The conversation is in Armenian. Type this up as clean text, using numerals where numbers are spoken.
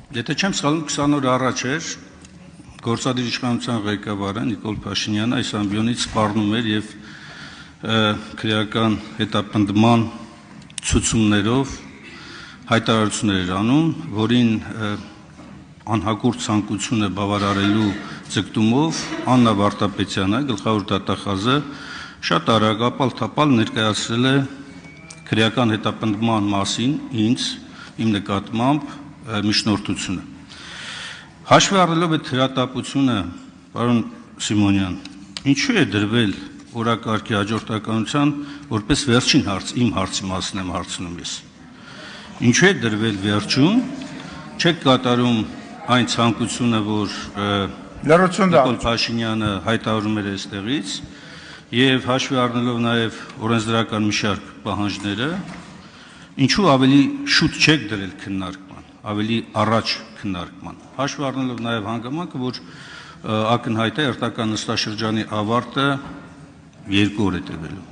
Եթե չեմ սխալվում 20 օր առաջ էր գործադիր իշխանության ղեկավարը Նիկոլ Փաշինյանը այս ամբիոնից սպառնում էր եւ քրեական հետապնդման ցուցումներով հայտարարություններ էր անում, որին անհագուրդ ցանկությունը բավարարելու ձգտումով Աննա Վարդապետյանը, գլխավոր դատախազը, շատ արագ ապալ-թապալ ներկայացրել է քրեական հետապնդման մասին իմ նկատմամբ միջնորդությունը։ Հաշվի առնելով այդ հրատապությունը, պարոն Սիմոնյան, ինչու է դրվել օրակարգի հաջորդականության որպես վերջին հարց, իմ հարցի մասն եմ հարցնում ես։ Ինչու է դրվել վերջում, չեք կատարում այն ցանկությունը, որ Նիկոլ Փաշինյանը հայտարարում էր այստեղից, եւ հաշվի առնելով նաեւ օրենսդրական մի շարք պահանջները, ինչու ավելի շուտ չեք դրել քննարկման, ավելի առաջ քննարկման, հաշվի առնելով նաեւ հանգամանքը, որ ակնհայտ է հերթական նստաշրջանի ավարտը 2 օր է տևելու։